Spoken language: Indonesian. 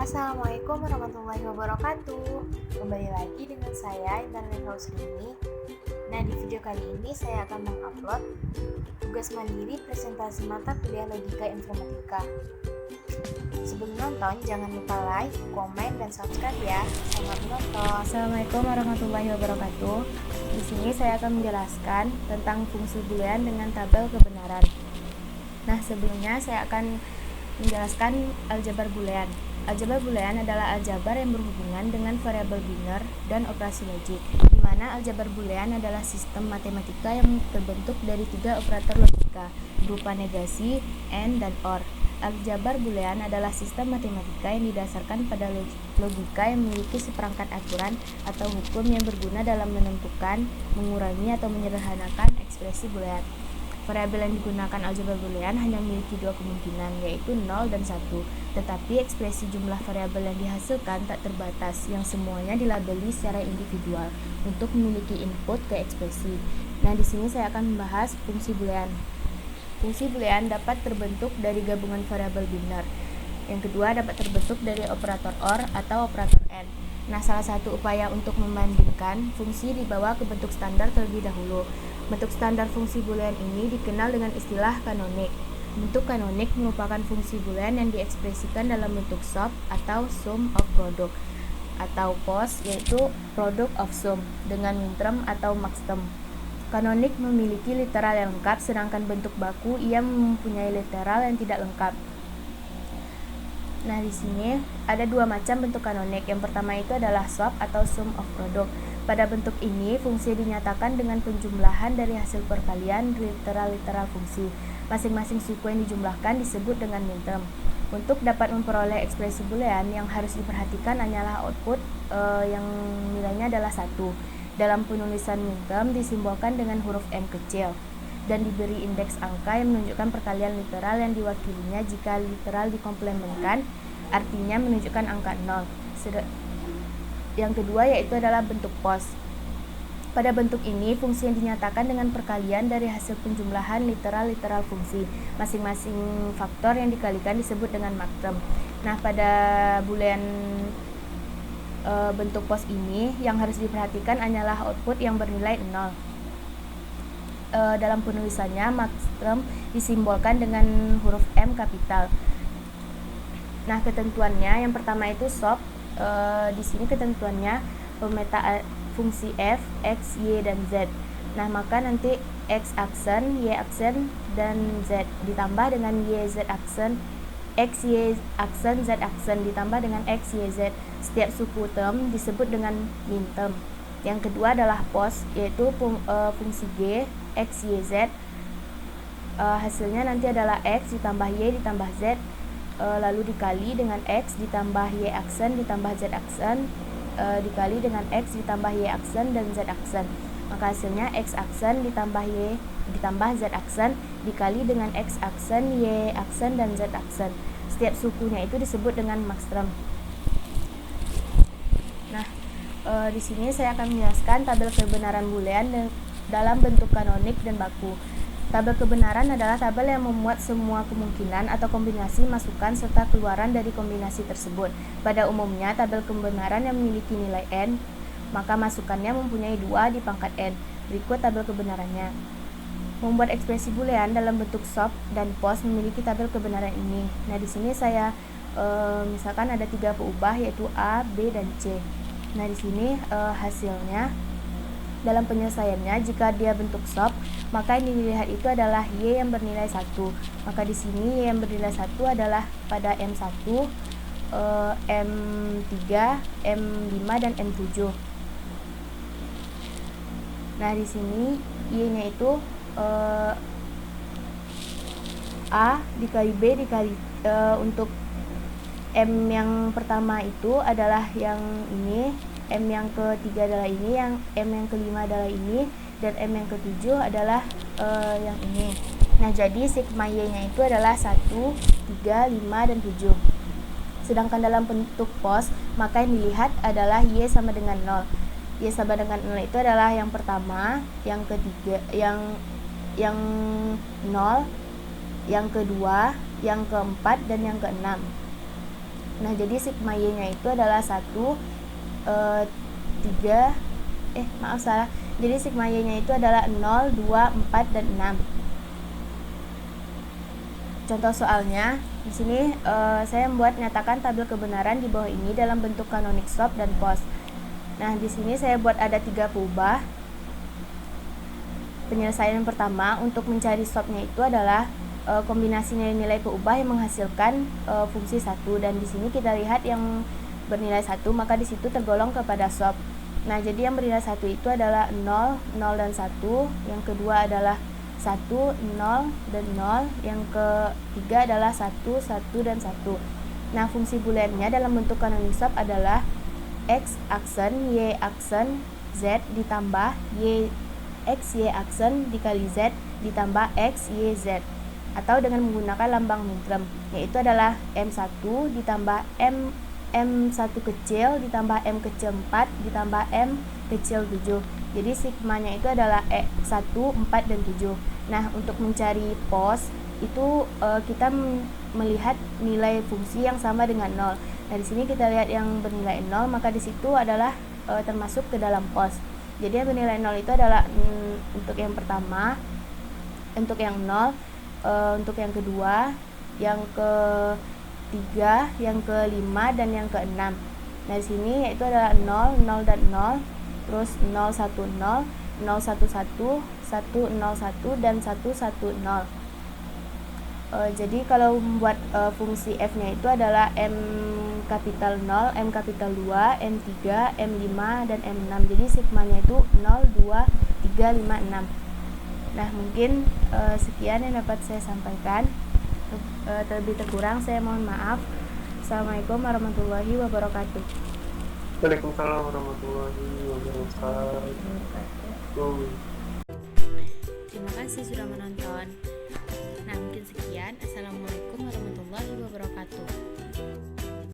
Assalamualaikum warahmatullahi wabarakatuh. Kembali lagi dengan saya Intan Hausrini. Nah, di video kali ini saya akan mengupload tugas mandiri presentasi mata kuliah logika informatika. Sebelum nonton, jangan lupa like, komen, dan subscribe ya. Selamat menonton. Assalamualaikum warahmatullahi wabarakatuh. Di sini saya akan menjelaskan tentang fungsi boolean dengan tabel kebenaran. Nah, sebelumnya saya akan menjelaskan aljabar boolean. Aljabar boolean adalah aljabar yang berhubungan dengan variabel biner dan operasi logik, di mana aljabar boolean adalah sistem matematika yang terbentuk dari 3 operator logika, berupa negasi, and, dan or. Aljabar boolean adalah sistem matematika yang didasarkan pada logika yang memiliki seperangkat aturan atau hukum yang berguna dalam menentukan, mengurangi, atau menyederhanakan ekspresi boolean. Variabel yang digunakan aljabar boolean hanya memiliki 2 kemungkinan, yaitu 0 dan 1. Tetapi ekspresi jumlah variabel yang dihasilkan tak terbatas, yang semuanya dilabeli secara individual untuk memiliki input ke ekspresi. Nah, di sini saya akan membahas fungsi boolean. Fungsi boolean dapat terbentuk dari gabungan variabel biner. Yang kedua dapat terbentuk dari operator OR atau operator AND. Nah, salah satu upaya untuk membandingkan fungsi dibawa ke bentuk standar terlebih dahulu. Bentuk standar fungsi boolean ini dikenal dengan istilah kanonik. Bentuk kanonik merupakan fungsi boolean yang diekspresikan dalam bentuk SOP atau sum of product, atau POS yaitu product of sum dengan minterm atau maxterm. Kanonik memiliki literal yang lengkap, sedangkan bentuk baku ia mempunyai literal yang tidak lengkap. Nah, di sini ada 2 macam bentuk kanonik. Yang pertama itu adalah SOP atau sum of product. Pada bentuk ini, fungsi dinyatakan dengan penjumlahan dari hasil perkalian literal-literal fungsi. Masing-masing suku yang dijumlahkan disebut dengan minterm. Untuk dapat memperoleh ekspresi boolean, yang harus diperhatikan hanyalah output yang nilainya adalah 1. Dalam penulisan minterm disimbolkan dengan huruf M kecil dan diberi indeks angka yang menunjukkan perkalian literal yang diwakilinya. Jika literal dikomplementkan, artinya menunjukkan angka 0. Yang kedua yaitu adalah bentuk POS. Pada bentuk ini, fungsi yang dinyatakan dengan perkalian dari hasil penjumlahan literal-literal fungsi. Masing-masing faktor yang dikalikan disebut dengan maxterm. Nah, pada boolean bentuk POS ini, yang harus diperhatikan hanyalah output yang bernilai 0. Dalam penulisannya, maxterm disimbolkan dengan huruf M kapital. Nah, ketentuannya yang pertama itu SOP. Di sini ketentuannya pemetaan fungsi f, x, y, dan z. Nah, maka nanti x aksen, y aksen, dan z ditambah dengan y, z aksen, x, y aksen, z aksen ditambah dengan x, y, z. Setiap suku term disebut dengan minterm. Yang kedua adalah POS, yaitu fungsi g, x, y, z. Hasilnya nanti adalah x ditambah y ditambah z, lalu dikali dengan x ditambah y aksen ditambah z aksen, dikali dengan x ditambah y aksen dan z aksen. Maka hasilnya x aksen ditambah y ditambah z aksen dikali dengan x aksen, y aksen, dan z aksen. Setiap sukunya itu disebut dengan maxterm. Nah, di sini saya akan menjelaskan tabel kebenaran boolean dalam bentuk kanonik dan baku. Tabel kebenaran adalah tabel yang memuat semua kemungkinan atau kombinasi masukan serta keluaran dari kombinasi tersebut. Pada umumnya, tabel kebenaran yang memiliki nilai n, maka masukannya mempunyai 2 di pangkat n. Berikut tabel kebenarannya. Membuat ekspresi boolean dalam bentuk SOP dan POS memiliki tabel kebenaran ini. Nah, di sini saya misalkan ada 3 peubah yaitu A, B, dan C. Nah, di sini hasilnya dalam penyelesaiannya, jika dia bentuk SOP, maka yang dilihat itu adalah Y yang bernilai 1. Maka di sini Y yang bernilai 1 adalah pada M1, M3, M5, dan M7. Nah, di sini Y-nya itu A dikali B dikali untuk M yang pertama itu adalah yang ini, M yang ketiga adalah ini, yang M yang kelima adalah ini, dan M yang ketujuh adalah yang ini. Nah, jadi sigma Y-nya itu adalah 1, 3, 5, dan 7. Sedangkan dalam bentuk POS, maka yang dilihat adalah Y sama dengan 0. Y sama dengan 0 itu adalah yang pertama, yang ketiga, yang 0, yang kedua, yang keempat, dan yang keenam. Nah, jadi sigma Y-nya itu adalah 1, 3, maaf salah. Jadi sigma Y-nya itu adalah 0, 2, 4, dan 6. Contoh soalnya, di sini saya membuat nyatakan tabel kebenaran di bawah ini dalam bentuk canonic slope dan post. Nah, di sini saya buat ada 3 peubah. Penyelesaian yang pertama untuk mencari slope-nya itu adalah kombinasi nilai-nilai peubah yang menghasilkan fungsi 1, dan di sini kita lihat yang bernilai 1, maka di situ tergolong kepada slope. Nah, jadi yang bernilai 1 itu adalah 0, 0 dan 1, yang kedua adalah 1, 0, dan 0, yang ketiga adalah 1, 1, dan 1. Nah, fungsi booleannya dalam bentuk canonic slope adalah x aksen, y aksen, z ditambah y x, y aksen dikali z ditambah x, y, z, atau dengan menggunakan lambang minterm, yaitu adalah m1 ditambah m1 kecil ditambah m kecil 4 ditambah m kecil 7. Jadi sigmanya itu adalah 1, 4, dan 7. Nah, untuk mencari pos itu kita melihat nilai fungsi yang sama dengan 0. Nah, di sini kita lihat yang bernilai 0, maka di situ adalah termasuk ke dalam pos. Jadi yang bernilai 0 itu adalah untuk yang pertama, untuk yang 0, untuk yang kedua, yang ketiga, yang kelima, dan yang keenam. Nah, di sini yaitu adalah 0, 0, dan 0, terus 0, 1, 0, 0, 1, 1, 1, 0, 1, dan 1, 1, 0. Jadi kalau membuat fungsi f-nya itu adalah m kapital 0, m kapital 2, m3, m5, dan m6. Jadi sigmanya itu 0, 2, 3, 5, 6. Nah, mungkin sekian yang dapat saya sampaikan. Terlebih terkurang saya mohon maaf. Assalamualaikum warahmatullahi wabarakatuh. Waalaikumsalam warahmatullahi wabarakatuh. Terima kasih sudah menonton. Nah, mungkin sekian. Assalamualaikum warahmatullahi wabarakatuh.